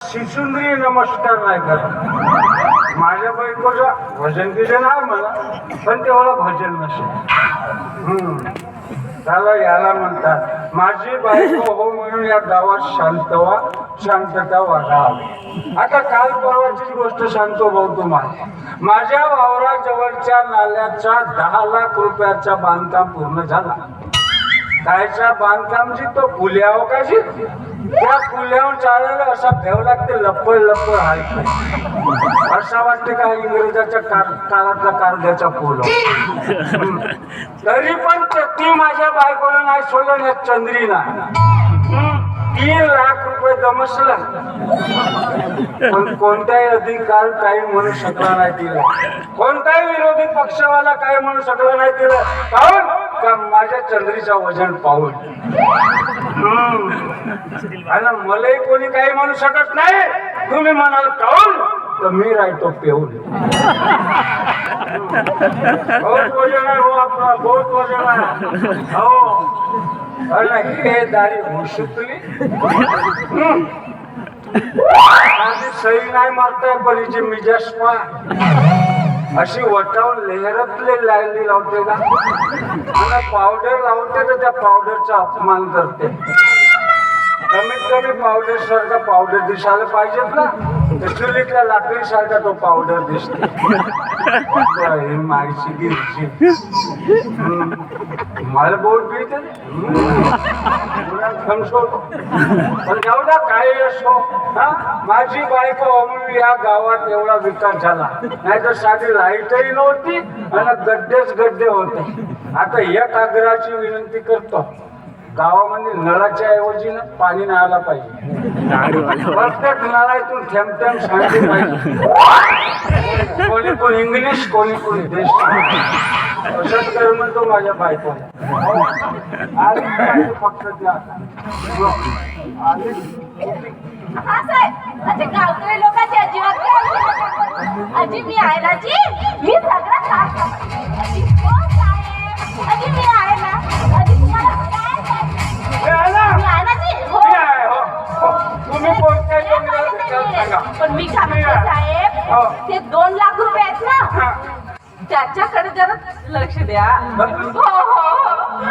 शिशुंद्री नमस्कार नाही करत. माझ्या बायकोचं भजन कीजन आहे मला, पण तेवढं भजन नसेल. त्याला याला म्हणतात माझी बायको हो म्हणून या गावात शांतता वाढावी. आता काल परवाचीच गोष्ट सांगतो भाऊ तुम्हाला. माझ्या वावराजवळच्या नाल्याचा 10 लाख रुपयाचा बांधकाम पूर्ण झाला. कायचा बांधकामची तो पुल्यावर काशी त्या पुल्यावर चालायला असा भेव लागते, लप्पड हायचं. असा वाटते का इंग्रजाच्या काळातला कारद्याचा पूल. तरी पण ती माझ्या बायकोला नाही सोडलं या चंद्रीना. 3 लाख रुपये दमसला, पण कोणताही अधिकार काही म्हणू शकला नाही तिला. कोणताही विरोधी पक्षवाला काही म्हणू शकला नाही तिला. काहून का माझ्या चंद्रीचा वजन पाहून. आणि मलाही कोणी काही म्हणू शकत नाही. तुम्ही म्हणाल काहून, तर मी राहतो पेऊन. बहुत वजन आहे हो आपला, बहुत वजन आहे हो. हे दारी हुसुकली सही नाही मारताय, पण हिची मिजाज पा अशी वटावून लेहरतले लागली लावते का. आणि पावडर लावते तर त्या पावडरचा अपमान करते. कमीत कमी पावडर सारखा पावडर दिसायला पाहिजेत ना. चुलीतल्या लाकडी सारखा तो पावडर दिसते. मायची गिरची मला बोट मिळते पण जाऊ द्या काही असो. माझी बायको म्हणून या गावात एवढा विकास झाला. नाही तर साधी लाईटही नव्हती आणि गड्डे होते. आता एक आग्रहाची विनंती करतो, गावामध्ये नळाच्या ऐवजी ना पाणी नळाला पाहिजे. प्रत्येक नळातून थेंब थेंब सांगते पाहिजे. कोणी इंग्लिश, कोणी देश. असंच कर म्हणतो माझ्या बायकोला. आणि फक्त गावकरी लोकांची अजिबात अजी मी आहे ना जी, मी सगळं साफ अजी मी आहे ना. अजी तुम्हाला पण मी काय म्हणतो साहेब, ते 2 लाख रुपये आहेत ना, त्याच्याकडे जरा लक्ष द्या. हो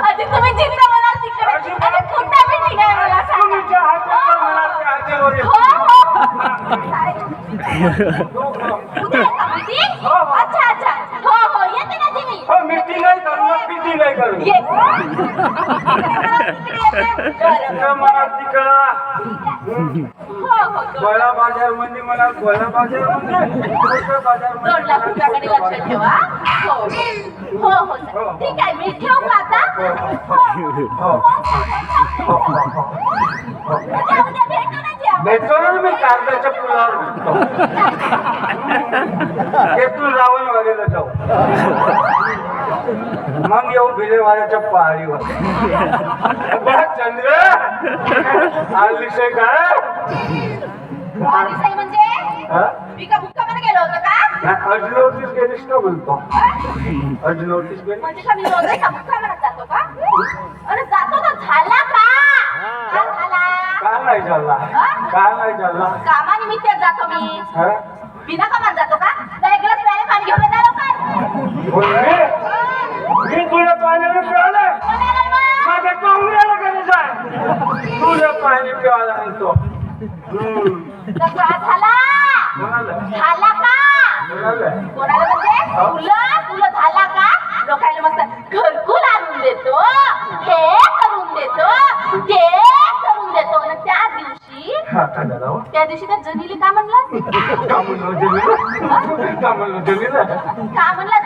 अजी तुम्ही जिथं म्हणाल तिकडे कुठं मी निघाय मला सांगा. अच्छा हो येते ना तुम्ही. मीटिंग नाही करू गोळा बाजार मध्ये मला गोळा बाजार मध्ये 2 लाख रुपयाकडे लक्ष ठेवा. हो ठीक आहे, मी ठेवू का आता. भेटतो ना मी कागदाच्या पुलावर भेटतो. रावण वालेला जाऊ, मग येऊ भिलेवाड्याच्या पहाडीवर. चंद्र आलिशय काय म्हणजे मी का मुक्का मध्ये गेलो होतो का. अजनोटीस गेलीस का म्हणतो. अजनोटीस गेली म्हणजे का मी रोज का मुक्का मध्ये जातो का. अरे जातो तर झाला का. का नाही झाला कामानिमित्त जातो मी. बिना कामात जातो का. वेगळंच प्याले पाणी घेऊन जातो का. मी तुझ्या पाण्याने प्यायला माझ्या कमऱ्याला गरज आहे. तुझ्या पाणी प्यायला म्हणतो. झाला का. कोणाला म्हणजे तुला झाला का. लोकांना मस्त घरकुल आणून देतो, हे करून देतो, ते करून देतो. आणि त्या दिवशी त्या जनीले का म्हणलं. का म्हणलं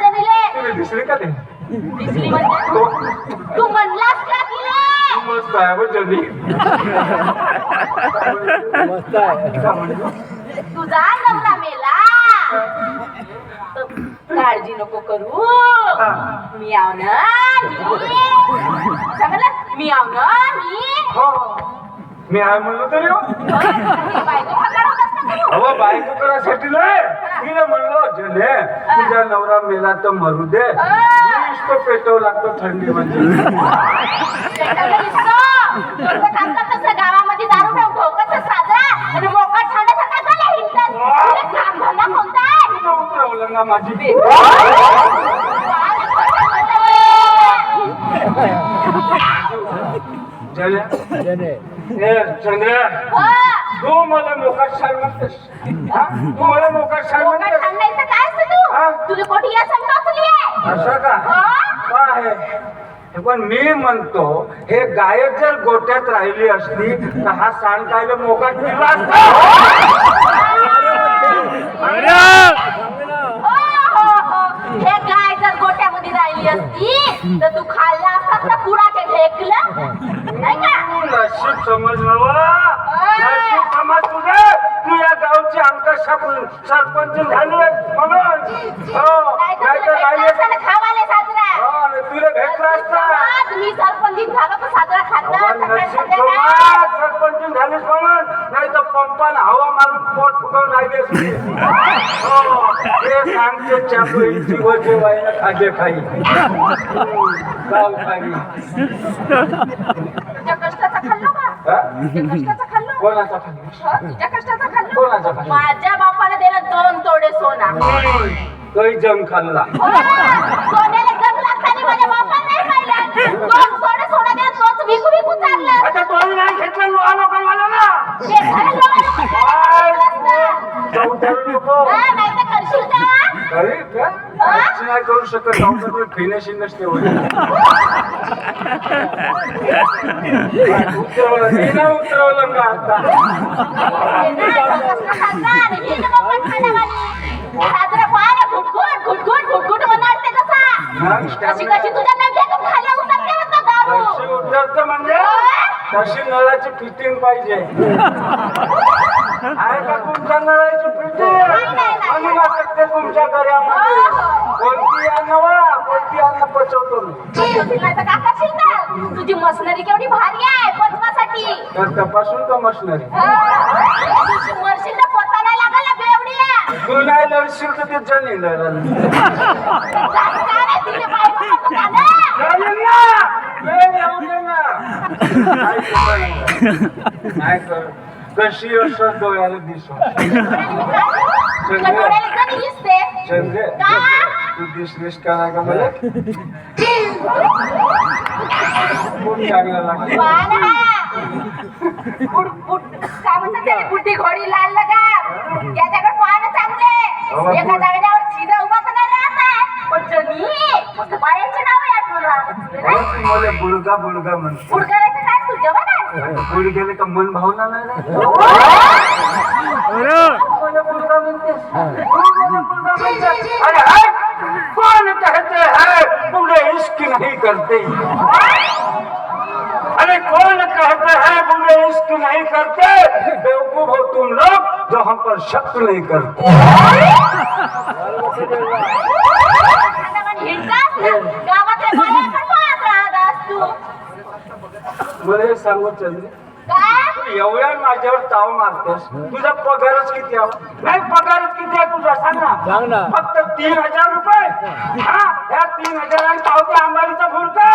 जनीले दिसली का ते. दिसली म्हणजे तू म्हणलास का तिला. मस्त आहे बघ जनी. तुझा नवरा मेला, काळजी नको करू. मी आव ना मी आव ना मी आहे म्हणलो तरी बायको बायको करासाठी नाही. तिला म्हणलो जने तुझा नवरा मेला तर मरू दे. नुसतं पेटव लागतो थंडी म्हणजे. गावामध्ये दारू ठेवतो कसं साजरा आणि मोकाट सांगा माझी बी चंद्र तू मला मोकाट सांग म्हणतेस तू मला मोकाट सांग म्हणतेस सांगायचं काय असतं तू तुझी कोठी या संघातली आहे असं का काय आहे पण मी म्हणतो हे गायक जर गोट्यात राहिली असती तर हा सांगतायला मोकाट दिला असता हे गाय जर गोट्यामध्ये राहिली असती तर तू खाल्ला असतात ना पुराचे ढेकलं नाही का नशीब समज नशीब समज तुझे तू या गावची अंक सरपंच झाली म्हणून हो नाही खावाले साजरा तुला भेटला असता मी सरपंच झालो तर साजरा नशीब खात सरपंच झालीस म्हणून नाही तर पंपान हवा मारून पोट फुगवून राहिली असती हे सांगते चापोळीची वजे वाईला खाजे खाई गाव खाई तुझ्या कष्टाचा खाल्लो का तुझ्या कष्टाचा खाल्लो कोणाचा खाली तुझ्या कष्टाचा खाल्लो कोणाचा खाल्लो माझ्या बापाने दिलं 2 तोडे सोना काही जम खाल्ला सोन्याला जग लागताना माझ्या बापाने नाही पाहिलं 2 तोडे सोना दिलं तोच विकू विकू चालला आता तोही नाही घेतलं लोहा लोकांना ना ते झालं नाही तर करशील का अरे काय नाही करू शकत डॉक्टर फिनिशिंग नसते उतरवलं का आता साजरा पाहा घुटघुट घुटघुट घुटघुट होणारते कसा कशी कशी तुझ्या नंतर खाली उतरते होतं दारू कशी उतरतं म्हणजे तशी नळाची फिटिंग पाहिजे आहे का तुमच्या नळाची फिटिंग आणि लागते तुमच्या घरामध्ये कोणती अन्न पचवतो तुझी मशनरी केवढी भारी आहे पचवासाठी तर तपासून का मशनरी मरशील तर पता नाही लागला बेवडी तू नाही लढशील तर ते जणी लढल नाही कर कशी असं डोळ्याला दिसू चंद्रे तू दिसलीस का नाही का मला खूप चांगलं लागलं काय म्हणतात त्याला बुद्धी घोडी लाल लगा त्याच्याकडे पाहणं चांगले एका जागेवर सीधा उभा तर नाही राहत आहे पण जनी मस्त बायांचे नाव आहे आठवण मला बुळगा बुळगा म्हणतो बुडगायचं काय तू जेवण आहे बुड गेले का मन भावना नाही मला बुळगा म्हणतेस अरे कौन कहते हैं बूढ़े इश्क नहीं करते अरे कौन कहते हैं बूढ़े इश्क नहीं करते बेवकूफ हो तुम लोग जो हम पर शक नहीं करते गावातल्या बाया पण पाहत राहत तू मला हे सांगू चंद्र काय एवढ्या माझ्यावर ताव मारतेस तुझा पगारच किती आहे नाही पगारच किती आहे तुझा सांग ना फक्त 3000 रुपये हा ह्या 3000 पावते आंबाडीचा फुलका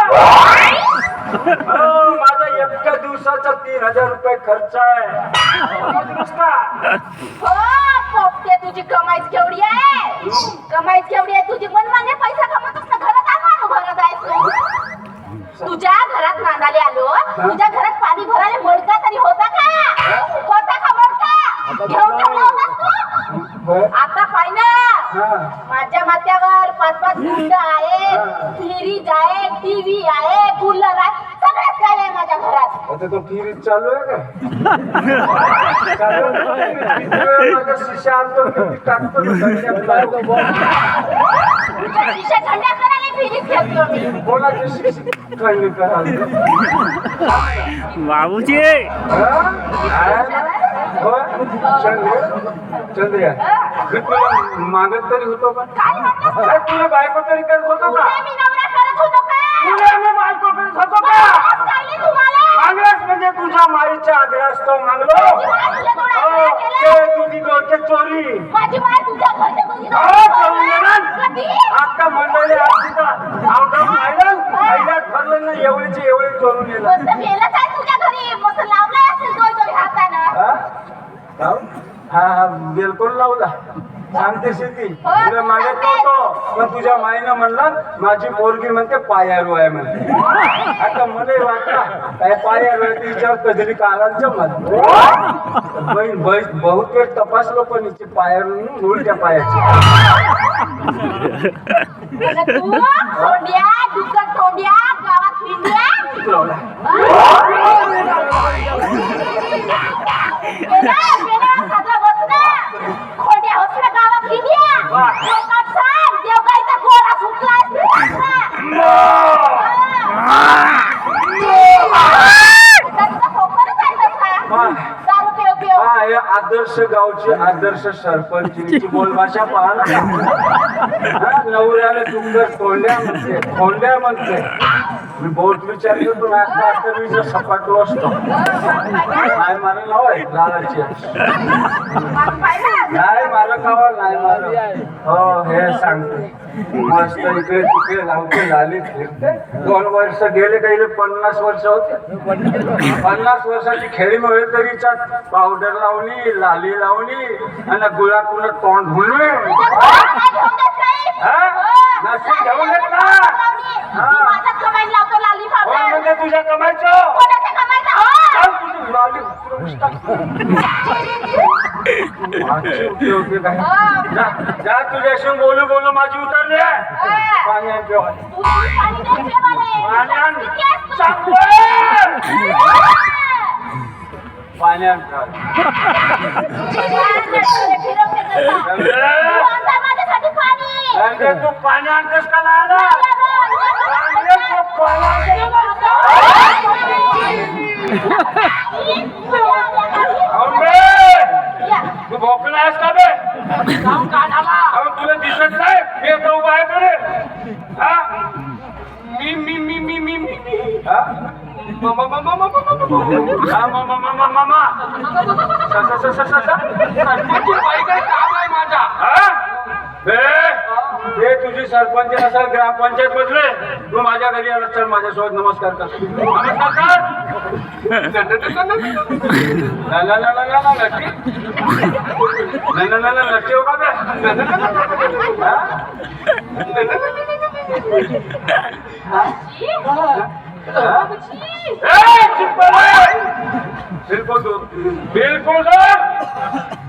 माझा एका दिवसाचा 3000 रुपये खर्च आहे हो पोपटे तुझी कमाईच केवढी आहे कमाईच केवढी आहे तुझी मनमाने पैसा कमवतोस ना घरात आणून भरत आहेस तुझ्या घरात नांदाले आलो तुझ्या घरात पाणी भरायला मडका तरी होता का मडका घेऊन ठेवला होतास तू आता पाय ना माझ्या माथ्यावर 5-5 गुंड आहे फ्रीज आहे टीव्ही आहे कूलर आहे सगळ्यात काय आहे माझ्या घरात आता तो फ्रीज चालू आहे का शिशा आणतो टाकतो शिशा थंड्या करायला फ्रीज घेतो मी कोणाची शिशी थंडी करायला बाबूजी चंद्रिया मागत तरी होतो का काय तुला बायको तरी करत होतो का मी नवरा करत होतो का तुला मी बायको करत होतो का सांगितलं तुम्हाला मागलास म्हणजे तुझ्या माईच्या आग्रहास तो मागलो ते तुझी डोके चोरी माझी माय तुझ्या घरच्या आता मंडळी पहिल्या ठरलं ना एवढीचे एवढे चोरून येणार मस्त मेलं काय तुझ्या घरी मस्त लावलाय असेल तो हातानं हा बिलकुल लावला. सांगते शेती तुला मागत नव्हतो पण तुझ्या माईनं म्हणलं माझी पोरगी म्हणते पायारू आहे म्हणते. आता मला वाटतं काय पायारू आहे ते विचार कधी कालांचं मला बहुत वेळ तपासलो पण हिची पायारू उलट्या पायाची. तू तोंड्या दुसरं तोंड्या गावात फिरल्या खोड्या होत ना गावात फिरल्या लोकात सांग देवगाईचा गोरा सुटला दारू पेव पेव हा हे आदर्श गावची आदर्श सरपंचीची बोलभाषा पाहणं. नवऱ्याला तुमचं खोंड्या म्हणते. मी बोट विचारतो तू आता सपाटलो असतो. नाही मला नाव आहे लालाची. नाही मला कावा नाही मला. हो हे सांगते मस्त इकडे तिकडे लावते लाली फिरते. 2 वर्ष गेले काही 50 वर्ष होते. 50 वर्षाची खेळी मिळेल तरी पावडर लावणी लाली लावणी आणि गुळाकुळ तोंड धुणे घेऊन येत ना म्हणजे तुझ्या कमायचं जा तुझ्याशी बोलू बोलू माझी उतरली आहे. पाणी आण जेव्हा पाण्यात तू पाणी आणतेस का नाही तू भोकला आहेस का बे तुला दिसत नाही हे तो उभा आहे तरी मी मी मी मी मी मी तुझी सरपंच असेल ग्रामपंचायत मधले तू माझ्या घरी आला तर माझ्यासोबत नमस्कार कर. नक्की हो का बिलकुल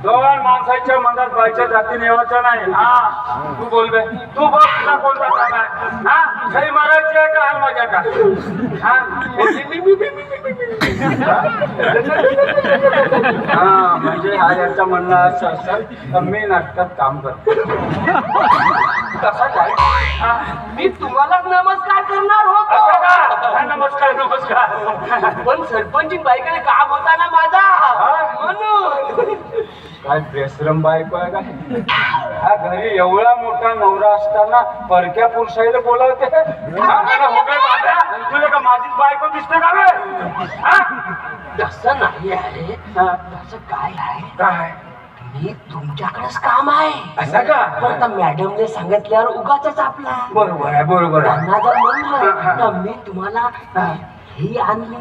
दोन माणसाच्या मनात बायच्या जाती नेवायचं नाही. हा तू बोल बे तू बघ तुला कोणता काम आहे. हा काही मारायची आहे का हाल माझ्या का हा म्हणजे हा याचं म्हणणं असं असेल तर मी नाटकात काम करतो. कसं काय मी तुम्हाला नमस्कार करणार होतो. नमस्कार नमस्कार पण सरपंच बाईकडे काम होता ना माझा म्हणून. काय बेसरम बायको आहे का हा घरी एवढा मोठा नवरा असताना परक्या पुरुषाला बोलावते. तुला का माझीच बायको दिसते का रे? तसं नाही आहे. तसं काय आहे काय मी तुमच्याकडेच काम आहे असं का? पण आता मॅडमने सांगितल्यावर उगाच आपला बरोबर आहे बरोबर आहे. त्यांना जर म्हणलं तर मी तुम्हाला ही आणली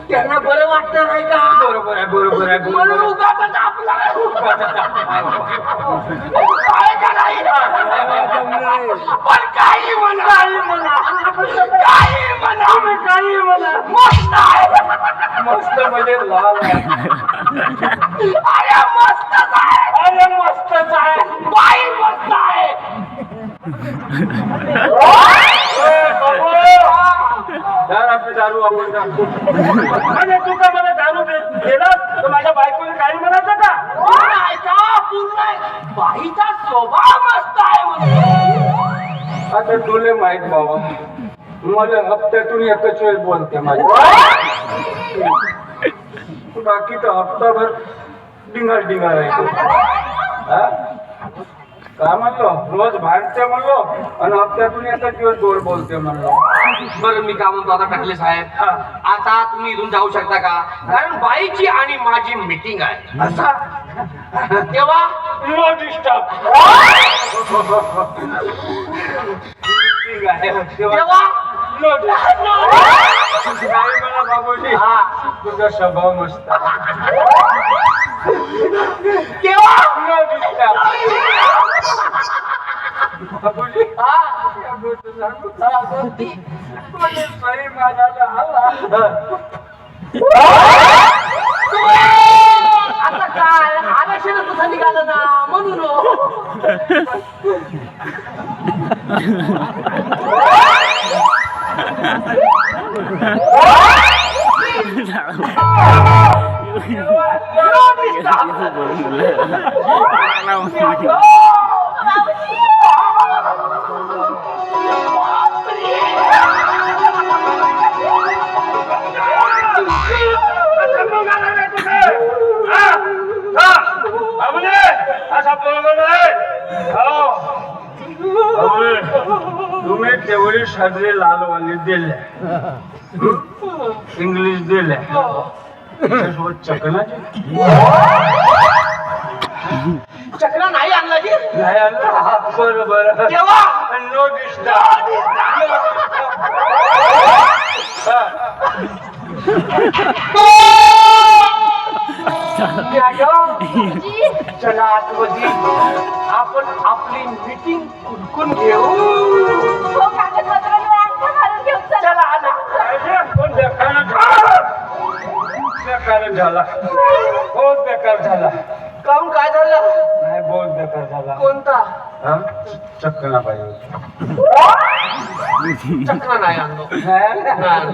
त्यांना बरं वाटणार आहे का? बरोबर आहे बरोबर आहे म्हणून उगाच आपला काय करायचं? पण काही म्हणा काही म्हणा काही म्हणा मस्त आहे. मस्त म्हणजे लाल आहे. अरे मस्तच आहे. अरे मस्तच आहे. बाई मस्त आहे. दार आपली दारू आपण म्हणजे तू का मला दारू दिला तर माझ्या बायकोने काही म्हणायचं का? पूर्ण बाईचा स्वभाव मस्त आहे. आता तुले माहित बाबा मला हप्त्यातून एकच वेळ बोलते माझी बाकी तर हप्ताभर डिंगाल डिंगाल आहे. काय म्हणलो रोज भांडते म्हणलो आणि हप्त्यातून एकच दिवस गोड बोलते म्हणलो. बरं मी काय म्हणतो आता टाकले साहेब आता तुम्ही इथून जाऊ शकता का? कारण बाईची आणि माझी मीटिंग आहे. असा तेव्हा नो डिस्टर्ब तेव्हा नाही मला बाबूजी तुझा स्वभाव मस्त केव्हा बाबूजी या गोष्ट सांगू म्हणजे सही माझ्याला आला आता काय आरक्षण तसं निघालं ना म्हणून तुम्ही तेवढी साजरी लालवाली दिल्या इंग्लिश दिल्या चकनाची चक्र नाही आणला की नाही आणलं बरं बरं केव्हा नो डिस्टर्ब चला आतमध्ये आपण आपली मीटिंग कुणकुण घेऊ हो, कागदपत्रांवर अंगठा घालून घेऊन चला. चला आला पण बेकार झाला बहुत बेकार झाला काहून काय झालं नाही बहुत बेकार झाला कोणता हा? चक्कना पाहिजे चक्र नाही आणलो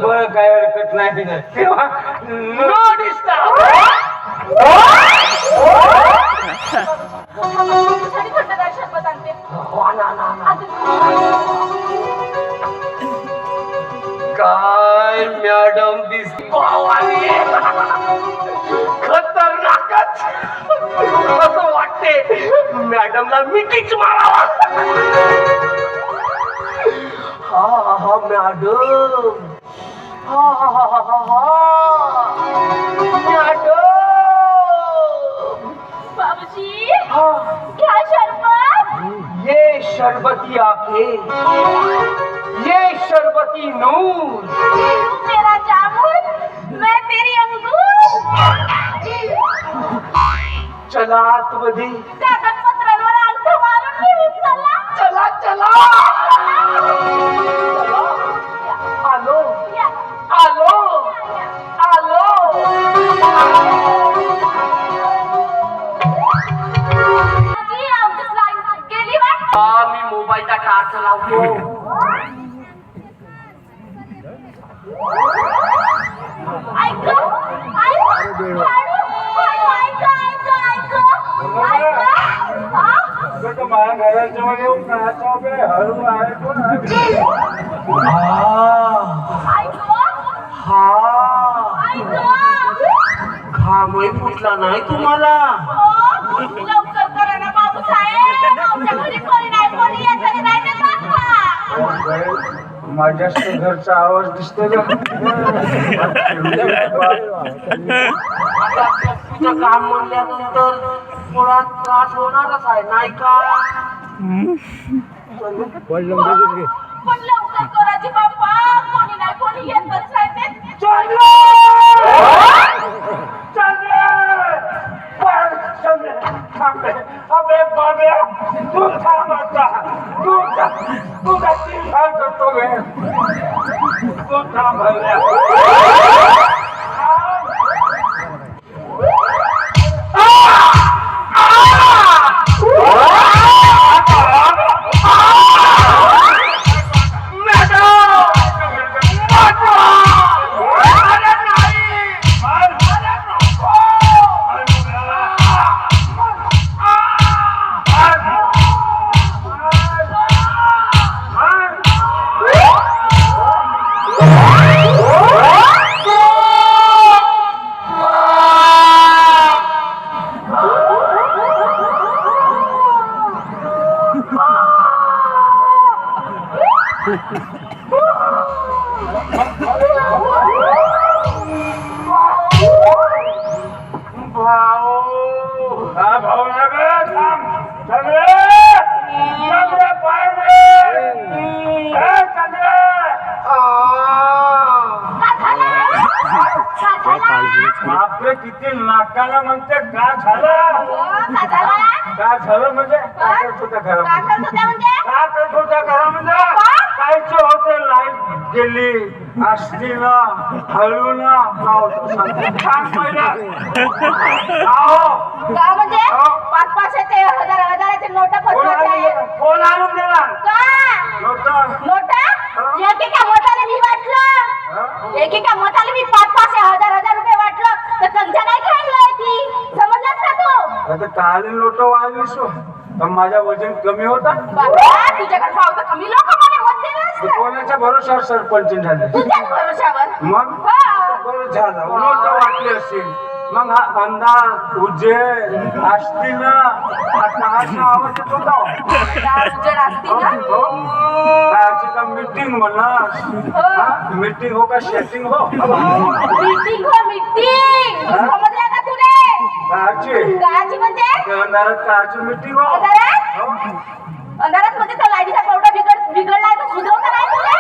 बरं काय हरकत नाही तेव्हा नो डिस्टर्ब तुझ्यासाठी थंडगार शरबत आणते. काय मॅडम दिसती खतरनाकच असं वाटते मॅडमला मिठीच मारावा हा मॅडम मॅडम बाबूजी क्या शरबत ये शरबती आंखें ये शरबती नूर तू मेरा जामुन मैं तेरी अंगूर चला आतमध्ये कागदपत्रांवर अंगठा मारून घेऊन चला. चला चला आलो या. आलो आलो बाबूजी, आमची लाईन गेली वाटतं. मी मोबाईलचा टार्च लावतो ऐक माझ्या घराच्या मध्ये येऊन नाचा वगैरे हळू आहे कोण घामही फुटला नाही तुम्हाला लवकर करा ना बाबू साहेब. आमच्या घरी कोणी नाही, कोणी येतं नाही ते सांगा. माझ्याच घरचा आवाज दिसतो का आता तुझं काम म्हणल्यानंतर थोडा त्रास होणारच आहे नाही का पण लवकर करायची बाप्पा. कोणी नाही, कोणी येतच नाही ते. अबे बाब्या तू थांब आता तू कशी काय करतो बे तू थांब भरल्या बापरे किती नाकाला म्हणते का झालं हो, का झाला? का झालं म्हणजे काय करत होत्या का घरामध्ये करत होत्या म्हणजे? काय करत होत्या घरामध्ये कायचे होते लाईट गेली असती ना हळू ना का होतं सांग पहिलं का म्हणजे? पाच पाचशे हजाराचे नोटा फसवायचे आहे. कोण आणून देणार का? नोटा नोटा? एकेका मोठाले मी वाटलं. एकेका मोठाले मी 5,000 रुपये वाटलं. तर कंचा नाही खेळलोय ती. समजलास का तू? आता काल नोट वाढलीस तर माझा वजन कमी होता बाबा, तुझ्याकडे पावतं कमी लोक म्हणे होते तर ना. कोणाच्या भरोशावर सरपंच झाले तुझ्याच भरोशावर. मग हा. बरं झालं नोट वाटली असेल मग हा अंधार उजेड असती ना आता असा आवाज येत होता उजेड असती ना. कायची का मीटिंग म्हणा मीटिंग हो का सेटिंग हो मीटिंग हो मीटिंग. समजला का तुले? कायची काची म्हणजे? अंधारात कायची मीटिंग हो अंधारात म्हणजे तो लाईटीचा पावडा बिघडलाय तो सुधरवता नाही तुले?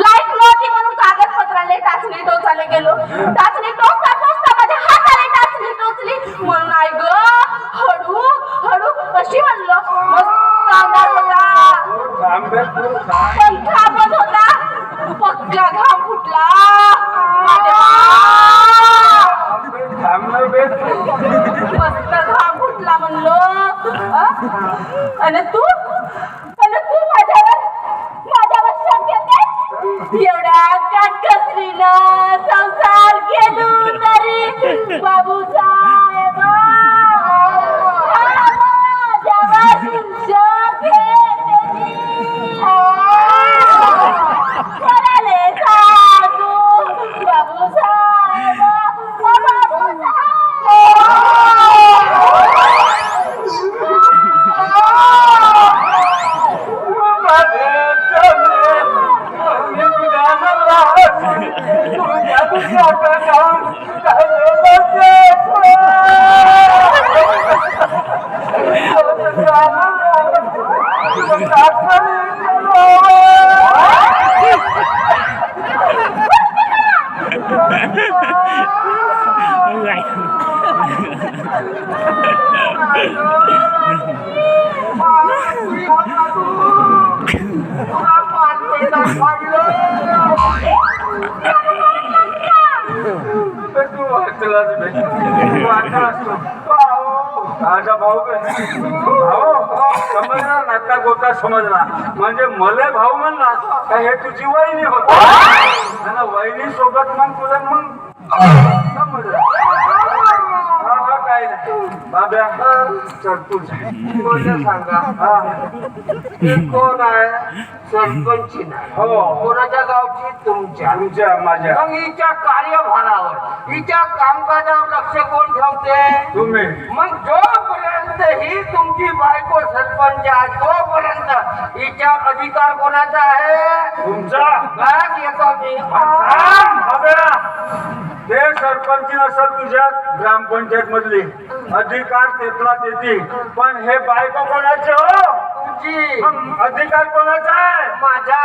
लाईट नव्हती म्हणून कागदपत्राले टाचणी टोचायला गेलो. टाचणी टोचता टोचता माझ्या हाताला टाचणी टोचली. म्हणून आई ग हळू हळू कशी म्हणलं. मस्त अंधार होता. पंखा बंद होता. पक्का घाम फुटला. मस्त घाम फुटला म्हणलो. आणि तू माझ्यावर शक घेते. एवढ्या काटकसरीनं संसार केलो तरी बाबूसाहेब माझ्यावर शक घेते. कोणाले सांगू बाबूसाहेब समजला नाता गोता समजला म्हणजे मले भाऊ म्हणला का हे तुझी वहिनी होती आणि वहिनी सोबत मग तुला मग समजलं काय नाही बाब्या चल तू सांगा कोण आहे सरपंची नाही हो कोणाच्या गावची तुमच्या माझ्या मग हिच्या कार्यभारावर हिच्या कामकाजावर लक्ष कोण ठेवते तुम्ही मग जोपर्यंत ही तुमची बायको सरपंच आहे तोपर्यंत हिच्या अधिकार कोणाचा आहे तुमचा काय येतो मी ते सरपंच नसल तुझ्या ग्रामपंचायत मधली अधिकार तेथला देती पण हे बायको कोणाचे हो तुझी अधिकार कोणाचा आहे माझा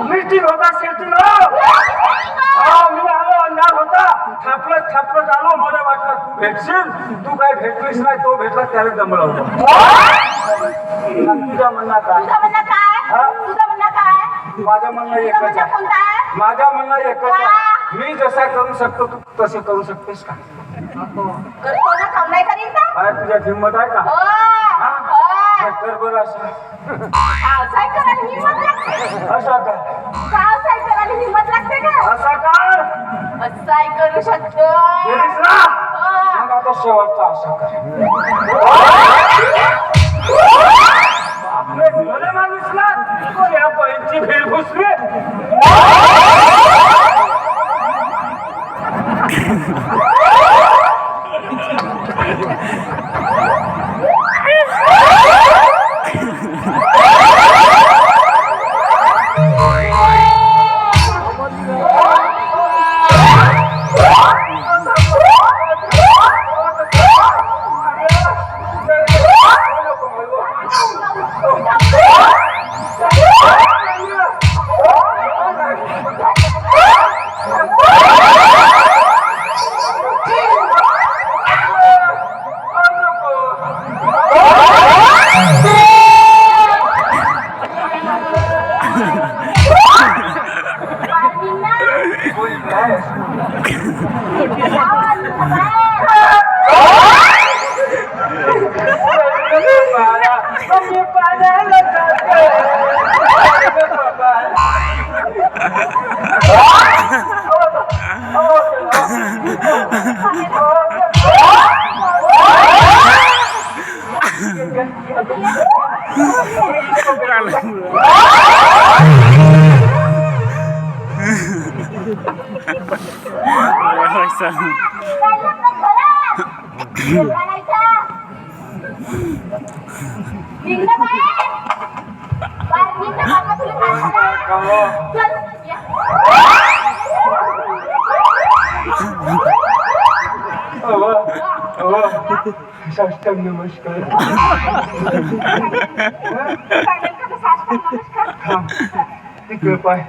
मीटिंग होता सेटिंग मी आलो अंधार होता थापलत आलो. मला वाटलं तू भेटशील. तू काय भेटलीस नाही. तो भेटला त्याला दमलं. तुझं म्हणणं काय? तुझं म्हणणं काय? हा? तुझं म्हणणं काय? माझं म्हणणं तुझं एकच म्हणणं आहे. कोणतं आहे? माझं म्हणणं एकच आहे. मी जसा करू शकतो तू तसे करू शकतेस का? करतो ना, काम नाही करीन का? काय तुझ्यात हिंमत आहे का? हो, हो. तर बरं असं पावसाळ्यात करायला हिंमत लागते. असा का? पावसाळ्यात करायला हिंमत लागते का? असा कर. असंही करू शकतो. केलीस ना? हो. मग आता शेवटचा असा कर. आपले भले माणूस ना तो या पैंची भेळ घुसली. साष्टांग नमस्कार. तिकडे पाय.